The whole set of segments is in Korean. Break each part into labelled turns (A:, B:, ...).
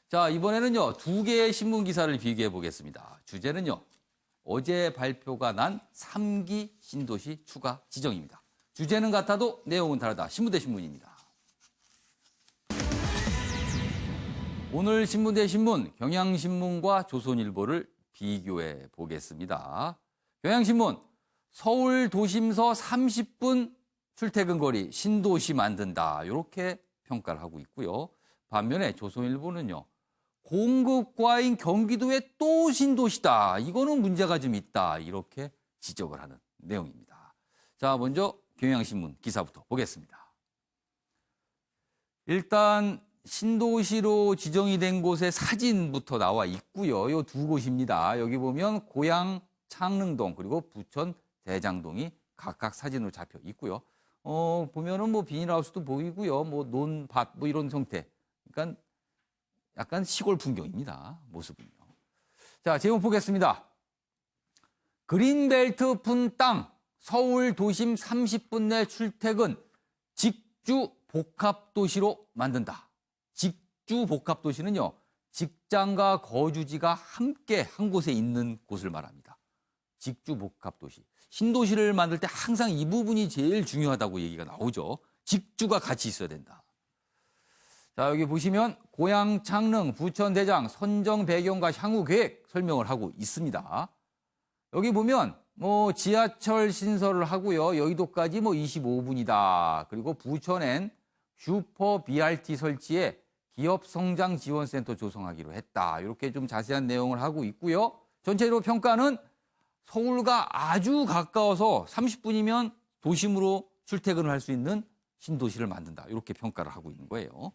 A: 자, 이번에는요, 두 개의 신문 기사를 비교해 보겠습니다. 주제는요, 어제 발표가 난 3기 신도시 추가 지정입니다. 주제는 같아도 내용은 다르다. 신문 대 신문입니다. 오늘 신문 대 신문, 경향신문과 조선일보를 비교해 보겠습니다. 경향신문, 서울 도심서 30분 출퇴근 거리 신도시 만든다. 이렇게 평가를 하고 있고요. 반면에 조선일보는요. 공급과인 경기도에 또 신도시다. 이거는 문제가 좀 있다. 이렇게 지적을 하는 내용입니다. 자, 먼저 경향신문 기사부터 보겠습니다. 일단 신도시로 지정이 된 곳의 사진부터 나와 있고요. 이 두 곳입니다. 여기 보면 고양 창릉동 그리고 부천 대장동이 각각 사진으로 잡혀 있고요. 보면은 뭐 비닐하우스도 보이고요. 뭐 논밭 뭐 이런 형태. 그러니까 약간 시골 풍경입니다. 모습은요. 자, 제목 보겠습니다. 그린벨트 푼 땅, 서울 도심 30분 내 출퇴근, 직주 복합도시로 만든다. 직주 복합도시는요. 직장과 거주지가 함께 한 곳에 있는 곳을 말합니다. 직주 복합도시. 신도시를 만들 때 항상 이 부분이 제일 중요하다고 얘기가 나오죠. 직주가 같이 있어야 된다. 자, 여기 보시면 고양, 창릉, 부천, 대장 선정 배경과 향후 계획 설명을 하고 있습니다. 여기 보면 뭐 지하철 신설을 하고요. 여의도까지 뭐 25분이다. 그리고 부천엔 슈퍼 BRT 설치에 기업 성장 지원센터 조성하기로 했다. 이렇게 좀 자세한 내용을 하고 있고요. 전체적으로 평가는 서울과 아주 가까워서 30분이면 도심으로 출퇴근을 할 수 있는 신도시를 만든다. 이렇게 평가를 하고 있는 거예요.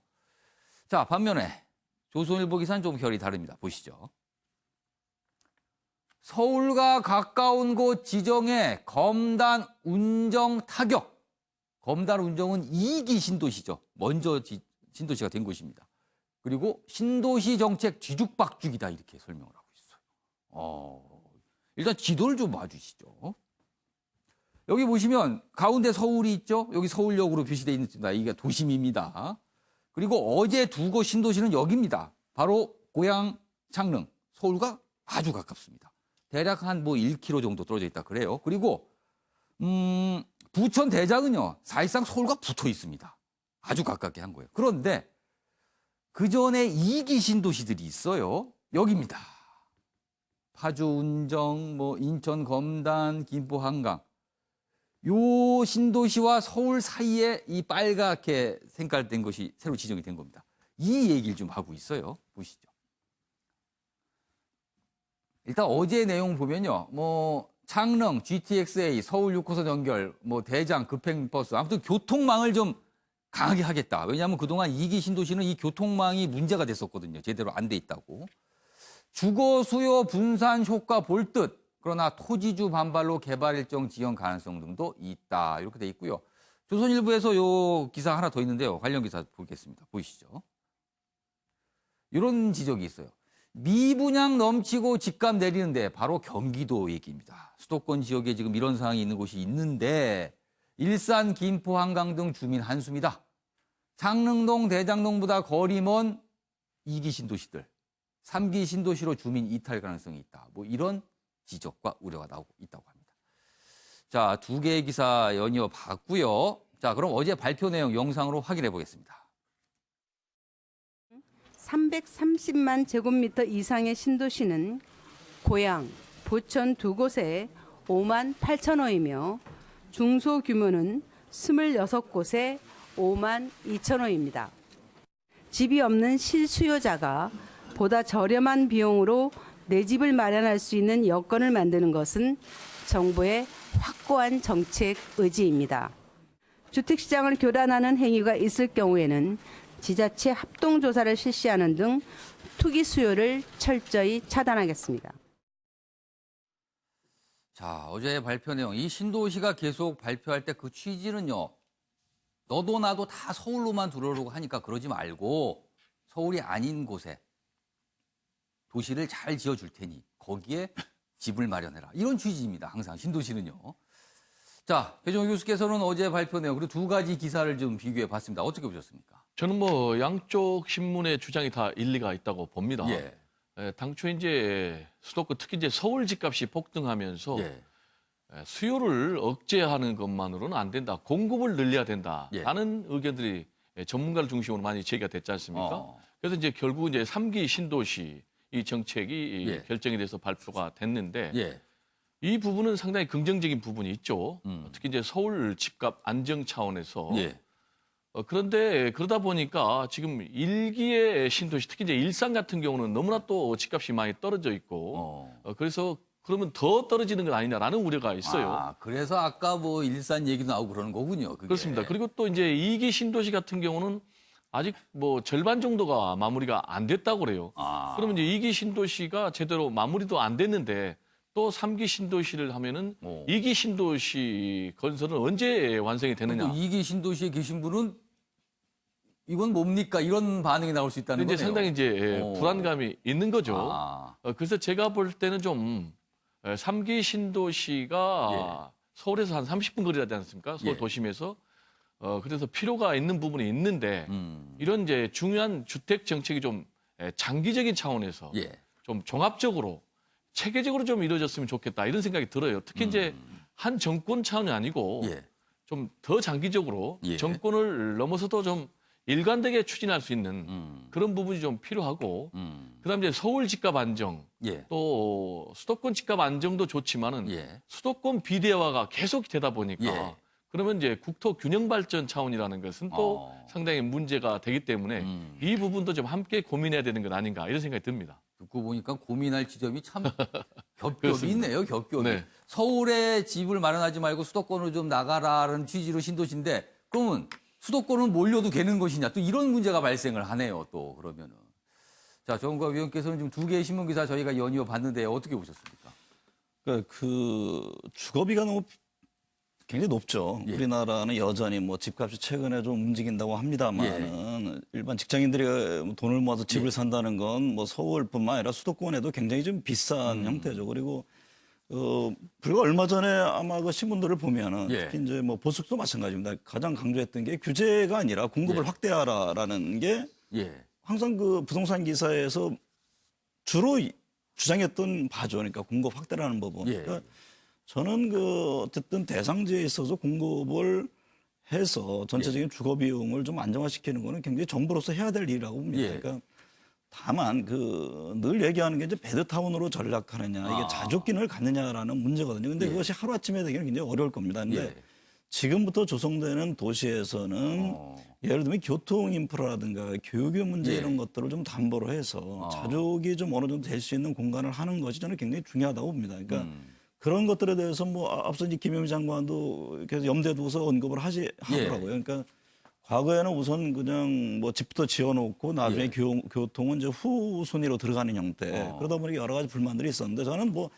A: 자, 반면에 조선일보 기사는 좀 결이 다릅니다. 보시죠. 서울과 가까운 곳 지정에 검단 운정 타격. 검단 운정은 2기 신도시죠. 먼저 신도시가 된 곳입니다. 그리고 신도시 정책 뒤죽박죽이다 이렇게 설명을 하고 있어요. 일단 지도를 좀 봐주시죠. 여기 보시면 가운데 서울이 있죠. 여기 서울역으로 표시되어 있습니다. 이게 도심입니다. 그리고 어제 두 곳 신도시는 여기입니다. 바로 고양, 창릉, 서울과 아주 가깝습니다. 대략 한 뭐 1km 정도 떨어져 있다 그래요. 그리고 부천 대장은요. 사실상 서울과 붙어 있습니다. 아주 가깝게 한 거예요. 그런데 그 전에 2기 신도시들이 있어요. 여기입니다. 파주, 운정, 뭐 인천, 검단, 김포, 한강. 요 신도시와 서울 사이에 이 빨갛게 색깔된 것이 새로 지정이 된 겁니다. 이 얘기를 좀 하고 있어요. 보시죠. 일단 어제 내용 보면요. 뭐 창릉, GTX-A, 서울 6호선 연결, 뭐 대장, 급행버스. 아무튼 교통망을 좀 강하게 하겠다. 왜냐하면 그동안 2기 신도시는 이 교통망이 문제가 됐었거든요. 제대로 안 돼 있다고. 주거 수요 분산 효과 볼 듯. 그러나 토지주 반발로 개발 일정 지연 가능성 등도 있다. 이렇게 돼 있고요. 조선일보에서 요 기사 하나 더 있는데요. 관련 기사 보겠습니다. 보이시죠? 이런 지적이 있어요. 미분양 넘치고 집값 내리는데 바로 경기도 얘기입니다. 수도권 지역에 지금 이런 상황이 있는 곳이 있는데 일산, 김포, 한강 등 주민 한숨이다. 창릉동, 대장동보다 거리 먼 2기 신도시들. 3기 신도시로 주민 이탈 가능성이 있다. 뭐 이런 지적과 우려가 나오고 있다고 합니다. 자, 두 개의 기사 연이어 봤고요. 자, 그럼 어제 발표 내용 영상으로 확인해 보겠습니다.
B: 330만 제곱미터 이상의 신도시는 고양, 부천 두 곳에 5만 8천 호이며 중소규모는 26곳에 5만 2천 호입니다. 집이 없는 실수요자가 보다 저렴한 비용으로 내 집을 마련할 수 있는 여건을 만드는 것은 정부의 확고한 정책 의지입니다. 주택시장을 교란하는 행위가 있을 경우에는 지자체 합동조사를 실시하는 등 투기 수요를 철저히 차단하겠습니다.
A: 자, 어제 발표 내용. 이 신도시가 계속 발표할 때 그 취지는요. 너도 나도 다 서울로만 들어오려고 하니까 그러지 말고 서울이 아닌 곳에 도시를 잘 지어줄 테니 거기에 집을 마련해라. 이런 취지입니다. 항상 신도시는요. 자, 배종호 교수께서는 어제 발표 내용 그리고 두 가지 기사를 좀 비교해 봤습니다. 어떻게 보셨습니까?
C: 저는 뭐 양쪽 신문의 주장이 다 일리가 있다고 봅니다.
A: 예.
C: 당초 이제 수도권 특히 이제 서울 집값이 폭등하면서
A: 예.
C: 수요를 억제하는 것만으로는 안 된다. 공급을 늘려야
A: 예.
C: 된다라는 의견들이 전문가를 중심으로 많이 제기가 됐지 않습니까? 그래서 이제 결국 이제 3기 신도시 이 정책이
A: 예.
C: 결정이 돼서 발표가 됐는데
A: 예.
C: 이 부분은 상당히 긍정적인 부분이 있죠.
A: 음.
C: 특히 이제 서울 집값 안정 차원에서
A: 예.
C: 그런데 그러다 보니까 지금 1기의 신도시, 특히 이제 일산 같은 경우는 너무나 또 집값이 많이 떨어져 있고, 그래서 그러면 더 떨어지는 건 아니냐라는 우려가 있어요.
A: 아, 그래서 아까 뭐 일산 얘기도 나오고 그러는 거군요. 그게.
C: 그렇습니다. 그리고 또 이제 2기 신도시 같은 경우는 아직 뭐 절반 정도가 마무리가 안 됐다고 그래요.
A: 아.
C: 그러면 이제 2기 신도시가 제대로 마무리도 안 됐는데 또 3기 신도시를 하면은
A: 오.
C: 2기 신도시 건설은 언제 완성이 되느냐.
A: 또 이기 신도시에 계신 분은 이건 뭡니까? 이런 반응이 나올 수 있다는
C: 이제
A: 거네요.
C: 상당히 이제
A: 오.
C: 불안감이 있는 거죠.
A: 아.
C: 그래서 제가 볼 때는 좀 3기 신도시가 서울에서 한 30분 거리라지 않습니까? 서울
A: 예.
C: 도심에서. 그래서 필요가 있는 부분이 있는데 이런 이제 중요한 주택 정책이 좀 장기적인 차원에서
A: 예.
C: 좀 종합적으로 체계적으로 좀 이루어졌으면 좋겠다 이런 생각이 들어요. 특히 이제 한 정권 차원이 아니고
A: 예.
C: 좀 더 장기적으로
A: 예.
C: 정권을 넘어서도 좀 일관되게 추진할 수 있는 그런 부분이 좀 필요하고 그다음에 이제 서울 집값 안정
A: 예.
C: 또 수도권 집값 안정도 좋지만은
A: 예.
C: 수도권 비대화가 계속 되다 보니까
A: 예.
C: 그러면 이제 국토 균형 발전 차원이라는 것은 또 상당히 문제가 되기 때문에 이 부분도 좀 함께 고민해야 되는 것 아닌가 이런 생각이 듭니다.
A: 듣고 보니까 고민할 지점이 참 겹겹이
C: 그렇습니다.
A: 있네요. 겹겹이.
C: 네.
A: 서울에 집을 마련하지 말고 수도권으로 좀 나가라는 취지로 신도시인데 그러면 수도권은 몰려도 되는 것이냐. 또 이런 문제가 발생을 하네요. 또 그러면은. 자, 정과 위원께서는 지금 두 개의 신문기사 저희가 연이어 봤는데 어떻게 보셨습니까?
D: 그러니까 그 주거비가 너무 굉장히 높죠.
A: 예.
D: 우리나라는 여전히 뭐 집값이 최근에 좀 움직인다고 합니다만은 일반 직장인들이 돈을 모아서 집을
A: 예.
D: 산다는 건 뭐 서울뿐만 아니라 수도권에도 굉장히 좀 비싼 형태죠. 그리고 불과 얼마 전에 아마 그 신문들을 보면은
A: 예.
D: 특히 이제 뭐 보수도 마찬가지입니다. 가장 강조했던 게 규제가 아니라 공급을
A: 예.
D: 확대하라라는 게
A: 예.
D: 항상 그 부동산 기사에서 주로 주장했던 바죠. 그러니까 공급 확대라는 부분.
A: 예.
D: 그러니까 저는 그 어쨌든 대상지에 있어서 공급을 해서 전체적인 주거 비용을 좀 안정화시키는 거는 굉장히 정부로서 해야 될 일이라고 봅니다.
A: 예.
D: 그러니까 다만 그 늘 얘기하는 게 이제 베드타운으로 전락하느냐 이게 자족긴을 갖느냐라는 문제거든요. 근데
A: 예.
D: 그것이 하루아침에 되기는 굉장히 어려울 겁니다. 근데
A: 예.
D: 지금부터 조성되는 도시에서는 예를 들면 교통 인프라라든가 교육의 문제
A: 예.
D: 이런 것들을 좀 담보로 해서 자족이 좀 어느 정도 될 수 있는 공간을 하는 것이 저는 굉장히 중요하다고 봅니다. 그러니까 그런 것들에 대해서 뭐 앞서 이제 김영미 장관도 계속 염두에 두고서 언급을 하더라고요. 그러니까 과거에는 우선 그냥 뭐 집부터 지어놓고 나중에 교통은 이제 후순위로 들어가는 형태. 그러다 보니까 여러 가지 불만들이 있었는데 저는 뭐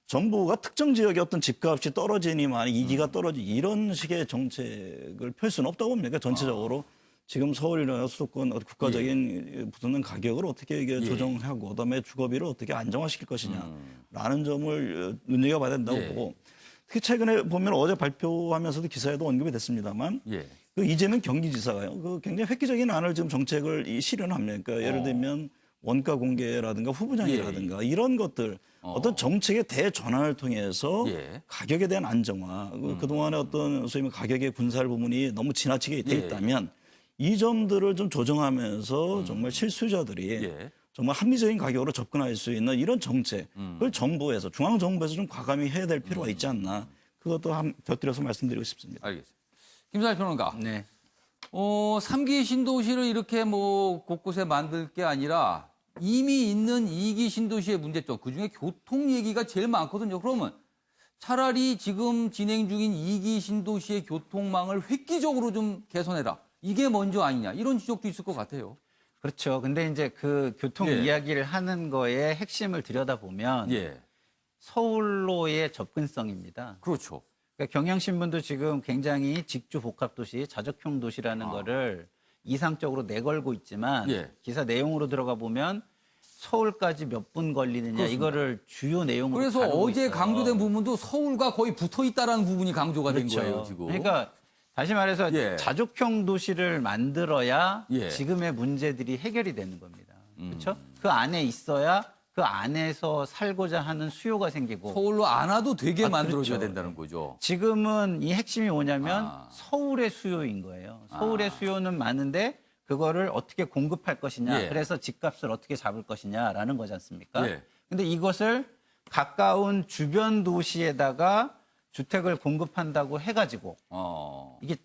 D: 정부가 특정 지역의 어떤 집값이 떨어지니만 이기가 떨어지 이런 식의 정책을 펼 수는 없다고 봅니다. 그러니까 전체적으로 지금 서울이나 수도권 국가적인 붙는 가격을 어떻게 이게 조정하고 그다음에 주거비를 어떻게 안정화시킬 것이냐라는 점을 눈여겨봐야 된다고 보고 특히 최근에 보면 어제 발표하면서도 기사에도 언급이 됐습니다만
A: 예.
D: 그 이재명 경기지사가요. 그 굉장히 획기적인 안을 지금 정책을 실현합니다. 그러니까 예를 들면 원가 공개라든가 후분양이라든가 이런 것들 어떤 정책의 대전환을 통해서 가격에 대한 안정화, 그동안에 어떤 소위 말해 가격의 군살 부분이 너무 지나치게 돼 있다면 이 점들을 좀 조정하면서 정말 실수요자들이 정말 합리적인 가격으로 접근할 수 있는 이런 정책을 정부에서 중앙정부에서 좀 과감히 해야 될 필요가 있지 않나. 그것도 곁들여서 말씀드리고 싶습니다.
A: 알겠습니다. 김사일 평론가.
B: 네.
A: 3기 신도시를 이렇게 뭐 곳곳에 만들 게 아니라 이미 있는 2기 신도시의 문제점, 그중에 교통 얘기가 제일 많거든요. 그러면 차라리 지금 진행 중인 2기 신도시의 교통망을 획기적으로 좀 개선해라. 이게 먼저 아니냐. 이런 지적도 있을 것 같아요.
E: 그렇죠. 근데 이제 그 교통 이야기를 하는 거에 핵심을 들여다보면 서울로의 접근성입니다.
A: 그렇죠.
E: 그러니까 경향신문도 지금 굉장히 직주 복합도시, 자적형 도시라는 거를 이상적으로 내걸고 있지만 기사 내용으로 들어가 보면 서울까지 몇 분 걸리느냐
A: 그렇습니다.
E: 이거를 주요 내용으로
A: 그래서
E: 다루고
A: 어제
E: 있어요.
A: 강조된 부분도 서울과 거의 붙어 있다라는 부분이 강조가 된
E: 그렇죠.
A: 거예요, 지금.
E: 그러니까 다시 말해서
A: 예.
E: 자족형 도시를 만들어야
A: 예.
E: 지금의 문제들이 해결이 되는 겁니다. 그렇죠? 그 안에 있어야 그 안에서 살고자 하는 수요가 생기고
A: 서울로 안 와도 되게
E: 아,
A: 만들어줘야
E: 그렇죠.
A: 된다는 거죠.
E: 지금은 이 핵심이 뭐냐면
A: 아.
E: 서울의 수요인 거예요. 서울의 수요는 많은데 그거를 어떻게 공급할 것이냐.
A: 예.
E: 그래서 집값을 어떻게 잡을 것이냐라는 거지 않습니까?
A: 예.
E: 근데 이것을 가까운 주변 도시에다가 주택을 공급한다고 해가지고 이게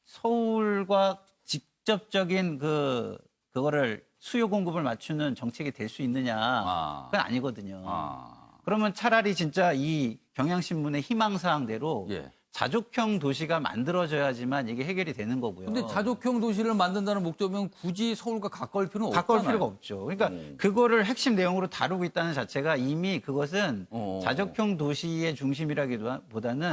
E: 서울과 직접적인 그거를 수요 공급을 맞추는 정책이 될 수 있느냐? 그건 아니거든요. 그러면 차라리 진짜 이 경향신문의 희망사항대로
A: 예.
E: 자족형 도시가 만들어져야지만 이게 해결이 되는 거고요.
A: 근데 자족형 도시를 만든다는 목적이면 굳이 서울과 가까울 필요는
E: 가까울
A: 없잖아요.
E: 필요가 없죠. 그러니까 그거를 핵심 내용으로 다루고 있다는 자체가 이미 그것은 자족형 도시의 중심이라기보다는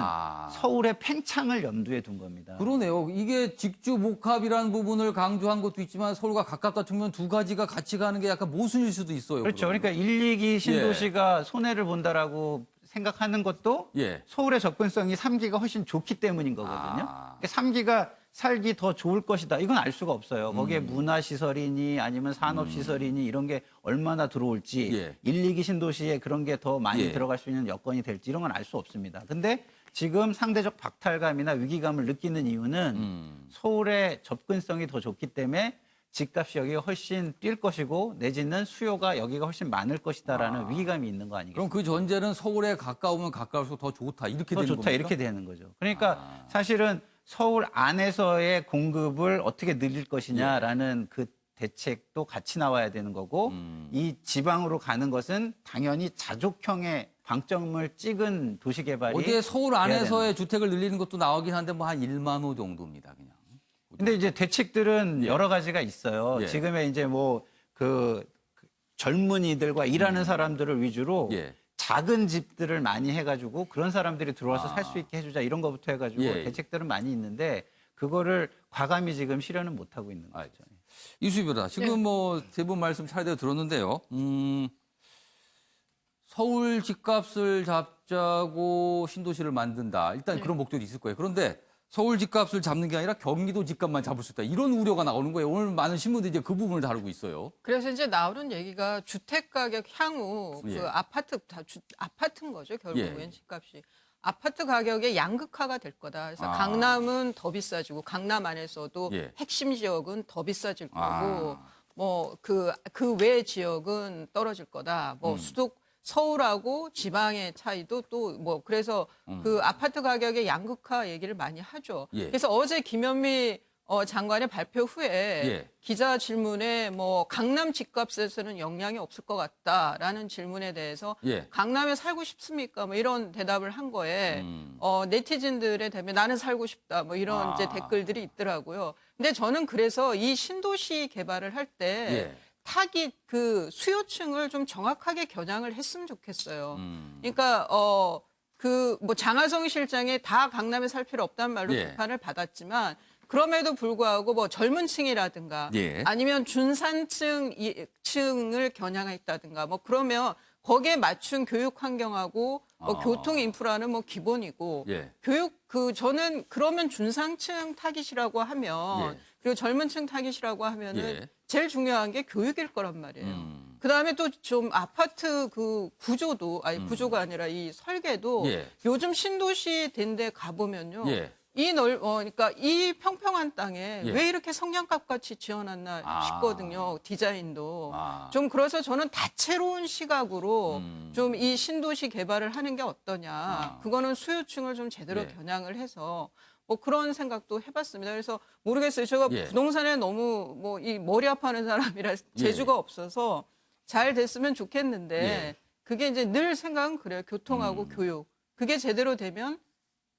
E: 서울의 팽창을 염두에 둔 겁니다.
A: 그러네요. 이게 직주복합이라는 부분을 강조한 것도 있지만 서울과 가깝다 측면 두 가지가 같이 가는 게 약간 모순일 수도 있어요.
E: 그렇죠.
A: 그러면.
E: 그러니까 1, 2기 신도시가 손해를 본다라고 생각하는 것도
A: 예.
E: 서울의 접근성이 3기가 훨씬 좋기 때문인 거거든요. 그러니까 3기가 살기 더 좋을 것이다. 이건 알 수가 없어요. 거기에 문화시설이니 아니면 산업시설이니 이런 게 얼마나 들어올지
A: 예.
E: 1, 2기 신도시에 그런 게 더 많이
A: 예.
E: 들어갈 수 있는 여건이 될지 이런 건 알 수 없습니다. 근데 지금 상대적 박탈감이나 위기감을 느끼는 이유는 서울의 접근성이 더 좋기 때문에 집값이 여기가 훨씬 뛸 것이고 내지는 수요가 여기가 훨씬 많을 것이다라는 위기감이 있는 거 아니겠습니까?
A: 그럼 그 전제는 서울에 가까우면 가까울수록 더 좋다 이렇게
E: 더
A: 되는
E: 좋다
A: 겁니까?
E: 이렇게 되는 거죠. 그러니까 사실은 서울 안에서의 공급을 어떻게 늘릴 것이냐라는 그 대책도 같이 나와야 되는 거고 이 지방으로 가는 것은 당연히 자족형의 방점을 찍은 도시 개발이
A: 어디에 서울
E: 돼야
A: 안에서의 주택을 늘리는 것도 나오긴 한데 뭐 한 1만 호 정도입니다, 그냥.
E: 근데 이제 대책들은
A: 예.
E: 여러 가지가 있어요.
A: 예.
E: 지금의 이제 뭐 그 젊은이들과 일하는 사람들을 위주로
A: 예.
E: 작은 집들을 많이 해가지고 그런 사람들이 들어와서 살 수 있게 해주자 이런 거부터 해가지고
A: 예.
E: 대책들은 많이 있는데 그거를 과감히 지금 실현은 못 하고 있는 거죠.
A: 이수희 변호사, 지금 뭐 세 분 말씀 차례대로 들었는데요. 서울 집값을 잡자고 신도시를 만든다. 일단 그런 목적이 있을 거예요. 그런데 서울 집값을 잡는 게 아니라 경기도 집값만 잡을 수 있다. 이런 우려가 나오는 거예요. 오늘 많은 신문들이 이제 그 부분을 다루고 있어요.
F: 그래서 이제 나오는 얘기가 주택 가격 향후
A: 예.
F: 그 아파트인 거죠 결국엔
A: 예.
F: 집값이 아파트 가격의 양극화가 될 거다. 그래서 강남은 더 비싸지고 강남 안에서도
A: 예.
F: 핵심 지역은 더 비싸질 거고 뭐 그 외 지역은 떨어질 거다. 뭐 서울하고 지방의 차이도 또 뭐 그래서 그 아파트 가격의 양극화 얘기를 많이 하죠.
A: 예.
F: 그래서 어제 김현미 장관의 발표 후에
A: 예.
F: 기자 질문에 뭐 강남 집값에서는 영향이 없을 것 같다라는 질문에 대해서
A: 예.
F: 강남에 살고 싶습니까? 뭐 이런 대답을 한 거에 네티즌들의 대답에 나는 살고 싶다 뭐 이런 이제 댓글들이 있더라고요. 근데 저는 그래서 이 신도시 개발을 할 때
A: 예.
F: 타깃 그 수요층을 좀 정확하게 겨냥을 했으면 좋겠어요. 그러니까 그 뭐 장하성 실장이 다 강남에 살 필요 없다는 말로
A: 예.
F: 비판을 받았지만 그럼에도 불구하고 뭐 젊은 층이라든가
A: 예.
F: 아니면 중산층을 겨냥했다든가 뭐 그러면 거기에 맞춘 교육 환경하고 뭐 교통 인프라는 뭐 기본이고
A: 예.
F: 저는 그러면 중산층 타깃이라고 하면
A: 예.
F: 그리고 젊은 층 타깃이라고 하면은
A: 예.
F: 제일 중요한 게 교육일 거란 말이에요. 그다음에 또 좀 아파트 그 구조도 아니 구조가 아니라 이 설계도
A: 예.
F: 요즘 신도시 된 데 가보면요.
A: 예.
F: 그러니까 이 평평한 땅에
A: 예.
F: 왜 이렇게 성냥갑 같이 지어놨나 싶거든요. 디자인도.
A: 아.
F: 좀 그래서 저는 다채로운 시각으로 좀 이 신도시 개발을 하는 게 어떠냐. 그거는 수요층을 좀 제대로
A: 예.
F: 겨냥을 해서 뭐 그런 생각도 해봤습니다. 그래서 모르겠어요. 제가
A: 예.
F: 부동산에 너무 뭐 이 머리 아파하는 사람이라 재주가 없어서 잘 됐으면 좋겠는데
A: 예.
F: 그게 이제 늘 생각은 그래요. 교통하고 교육. 그게 제대로 되면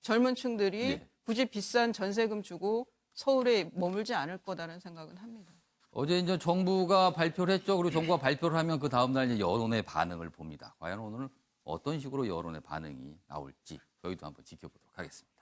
F: 젊은 층들이
A: 예.
F: 굳이 비싼 전세금 주고 서울에 머물지 않을 거다라는 생각은 합니다.
A: 어제 이제 정부가 발표를 했죠. 그리고 정부가 발표를 하면 그 다음날 이제 여론의 반응을 봅니다. 과연 오늘 어떤 식으로 여론의 반응이 나올지 저희도 한번 지켜보도록 하겠습니다.